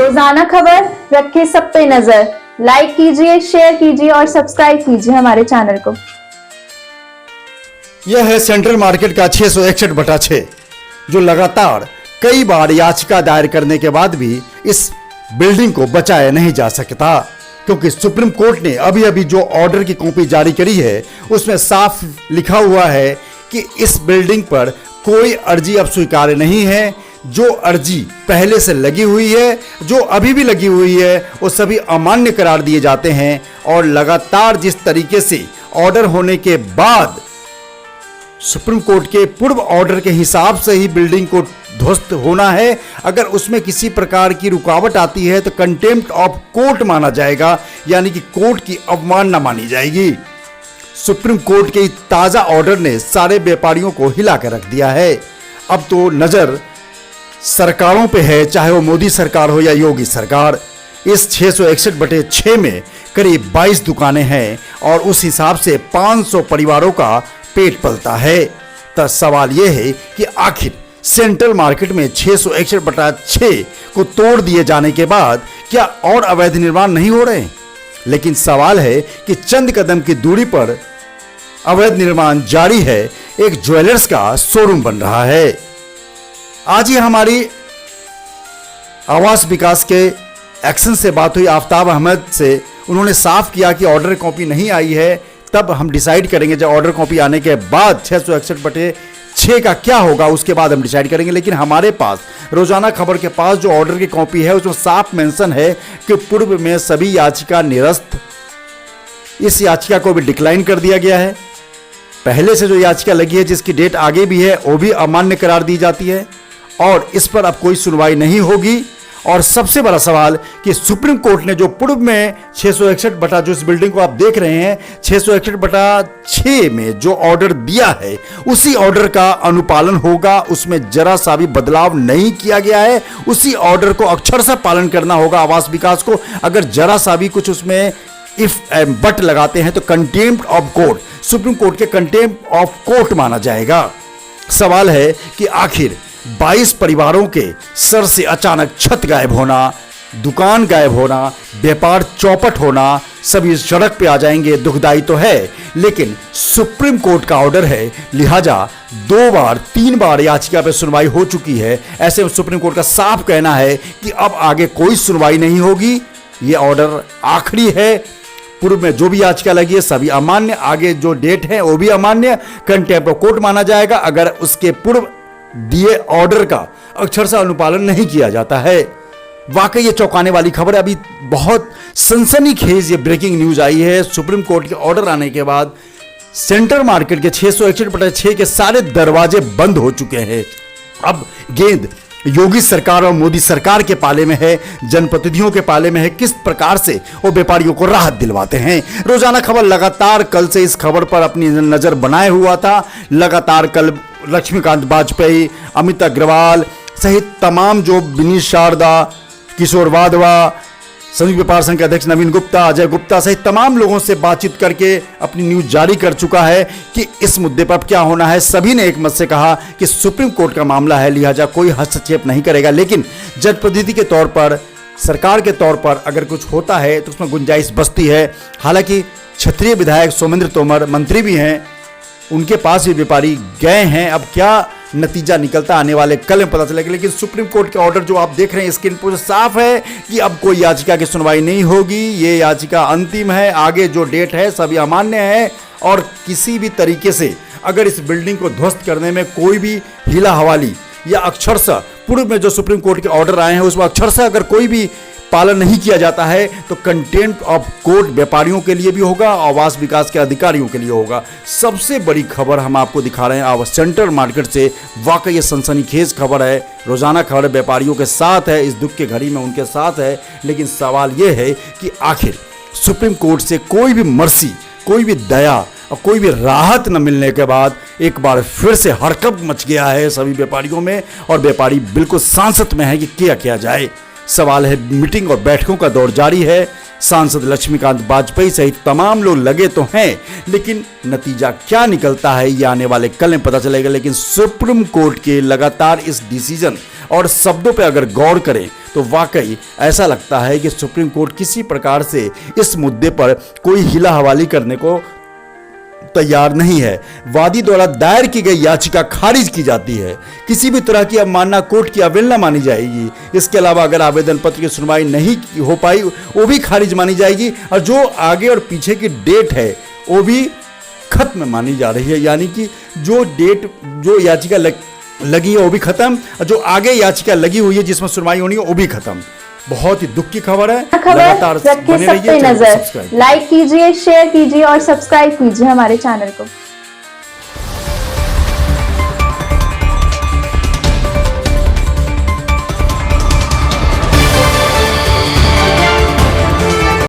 रोजाना खबर रखे सब पे नजर। लाइक कीजिए, शेयर कीजिए और सब्सक्राइब कीजिए हमारे चैनल को। यह है सेंट्रल मार्केट का 661/6 जो लगातार कई बार याचिका दायर करने के बाद भी इस बिल्डिंग को बचाया नहीं जा सकता, क्योंकि सुप्रीम कोर्ट ने अभी अभी जो ऑर्डर की कॉपी जारी करी है उसमें साफ लिखा हुआ है कि इस बिल्डिंग पर कोई अर्जी अब स्वीकार्य नहीं है। जो अर्जी पहले से लगी हुई है, जो अभी भी लगी हुई है, वो सभी अमान्य करार दिए जाते हैं। और लगातार जिस तरीके से ऑर्डर होने के बाद सुप्रीम कोर्ट के पूर्व ऑर्डर के हिसाब से ही बिल्डिंग को ध्वस्त होना है, अगर उसमें किसी प्रकार की रुकावट आती है तो कंटेम्प्ट ऑफ कोर्ट माना जाएगा, यानी कि कोर्ट की अवमानना मानी जाएगी। सुप्रीम कोर्ट के ताजा ऑर्डर ने सारे व्यापारियों को हिला कर रख दिया है। अब तो नजर सरकारों पे है, चाहे वो मोदी सरकार हो या योगी सरकार। इस 661/6 में करीब 22 दुकानें हैं और उस हिसाब से 500 परिवारों का पेट पलता है। तो सवाल यह है कि आखिर सेंट्रल मार्केट में 661/6 को तोड़ दिए जाने के बाद क्या और अवैध निर्माण नहीं हो रहे? लेकिन सवाल है कि चंद कदम की दूरी पर अवैध निर्माण जारी है। एक ज्वेलर्स का शोरूम बन रहा है। आज ही हमारी आवास विकास के एक्शन से बात हुई आफ्ताब अहमद से। उन्होंने साफ किया कि ऑर्डर कॉपी नहीं आई है, तब हम डिसाइड करेंगे। जब ऑर्डर कॉपी आने के बाद 661/6 का क्या होगा उसके बाद हम डिसाइड करेंगे। लेकिन हमारे पास रोजाना खबर के पास जो ऑर्डर की कॉपी है उसमें साफ मेंशन है कि पूर्व में सभी याचिका निरस्त, इस याचिका को भी डिक्लाइन कर दिया गया है। पहले से जो याचिका लगी है जिसकी डेट आगे भी है वो भी अमान्य करार दी जाती है और इस पर अब कोई सुनवाई नहीं होगी। और सबसे बड़ा सवाल कि सुप्रीम कोर्ट ने जो पूर्व में 661 जो इस बिल्डिंग को आप देख रहे हैं 661/6 में जो ऑर्डर दिया है उसी ऑर्डर का अनुपालन होगा। उसमें जरा सा भी बदलाव नहीं किया गया है। उसी ऑर्डर को अक्षरशः पालन करना होगा आवास विकास को। अगर जरा सा भी कुछ उसमें इफ बट लगाते हैं तो contempt of court, supreme court के कंटेम्प्ट ऑफ कोर्ट माना जाएगा। सवाल है कि आखिर 22 परिवारों के सर से अचानक छत गायब होना, दुकान गायब होना, व्यापार चौपट होना, सभी सड़क पे आ जाएंगे, दुखदाई तो है। लेकिन सुप्रीम कोर्ट का ऑर्डर है, लिहाजा 2 बार 3 बार याचिका पे सुनवाई हो चुकी है। ऐसे में सुप्रीम कोर्ट का साफ कहना है कि अब आगे कोई सुनवाई नहीं होगी। ये ऑर्डर आखिरी है। पूर्व में जो भी याचिका लगी है सभी अमान्य, आगे जो डेट है वो भी अमान्य, कंटेम्प्ट ऑफ कोर्ट माना जाएगा अगर उसके पूर्व दिए ऑर्डर का अक्षरशः अनुपालन नहीं किया जाता है। वाकई ये चौंकाने वाली खबर है। अभी बहुत सनसनीखेज ये ब्रेकिंग न्यूज आई है। सुप्रीम कोर्ट के ऑर्डर आने के बाद सेंट्रल मार्केट के 661/6 के सारे दरवाजे बंद हो चुके हैं। अब गेंद योगी सरकार और मोदी सरकार के पाले में है, जनप्रतिनिधियों के पाले में है। किस प्रकार से वो व्यापारियों को राहत दिलवाते हैं। रोजाना खबर लगातार कल से इस खबर पर अपनी नजर बनाए हुआ था। लगातार कल लक्ष्मीकांत वाजपेयी, अमित अग्रवाल सहित तमाम जो विनीत शारदा, किशोर वाधवा, संयुक्त व्यापार संघ के अध्यक्ष नवीन गुप्ता, अजय गुप्ता सहित तमाम लोगों से बातचीत करके अपनी न्यूज जारी कर चुका है कि इस मुद्दे पर क्या होना है। सभी ने एक मत से कहा कि सुप्रीम कोर्ट का मामला है, लिहाजा कोई हस्तक्षेप नहीं करेगा। लेकिन जनप्रतिनिधि के तौर पर, सरकार के तौर पर अगर कुछ होता है तो उसमें गुंजाइश बचती है। हालांकि क्षेत्रीय विधायक सोमेंद्र तोमर मंत्री भी हैं, उनके पास भी व्यापारी गए हैं। अब क्या नतीजा निकलता आने वाले कल में पता चलेगा। लेकिन सुप्रीम कोर्ट के ऑर्डर जो आप देख रहे हैं स्क्रीन पर साफ है कि अब कोई याचिका की सुनवाई नहीं होगी। ये याचिका अंतिम है। आगे जो डेट है सभी अमान्य है और किसी भी तरीके से अगर इस बिल्डिंग को ध्वस्त करने में कोई भी हीला हवाली या अक्षरशः पूर्व में जो सुप्रीम कोर्ट के ऑर्डर आए हैं उसमें अक्षरशः अगर कोई भी पालन नहीं किया जाता है तो कंटेम्प्ट ऑफ कोर्ट व्यापारियों के लिए भी होगा, आवास विकास के अधिकारियों के लिए होगा। सबसे बड़ी खबर हम आपको दिखा रहे हैं सेंट्रल मार्केट से। वाकई ये सनसनीखेज खबर है। रोजाना खबर व्यापारियों के साथ है, इस दुख के घड़ी में उनके साथ है। लेकिन सवाल ये है कि आखिर सुप्रीम कोर्ट से कोई भी मर्सी, कोई भी दया और कोई भी राहत न मिलने के बाद एक बार फिर से हड़कंप मच गया है सभी व्यापारियों में और व्यापारी बिल्कुल सांसत में है कि क्या किया जाए। सवाल है, मीटिंग और बैठकों का दौर जारी है। सांसद लक्ष्मीकांत वाजपेयी सहित तमाम लोग लगे तो हैं, लेकिन नतीजा क्या निकलता है ये आने वाले कल में पता चलेगा। लेकिन सुप्रीम कोर्ट के लगातार इस डिसीजन और शब्दों पर अगर गौर करें तो वाकई ऐसा लगता है कि सुप्रीम कोर्ट किसी प्रकार से इस मुद्दे पर कोई हिला हवाली करने को तैयार नहीं है। वादी द्वारा दायर की गई याचिका खारिज की जाती है, किसी भी तरह की अवमानना कोर्ट की अवहेलना मानी जाएगी। इसके अलावा अगर आवेदन पत्र की सुनवाई नहीं हो पाई वो भी खारिज मानी जाएगी और जो आगे और पीछे की डेट है वो भी खत्म मानी जा रही है। यानी कि जो डेट जो याचिका लगी है वो भी खत्म और जो आगे याचिका लगी हुई है जिसमें सुनवाई होनी है वो भी खत्म। बहुत ही दुख की खबर है। खबर रखे सब पे नजर, लाइक कीजिए, शेयर कीजिए और सब्सक्राइब कीजिए हमारे चैनल को।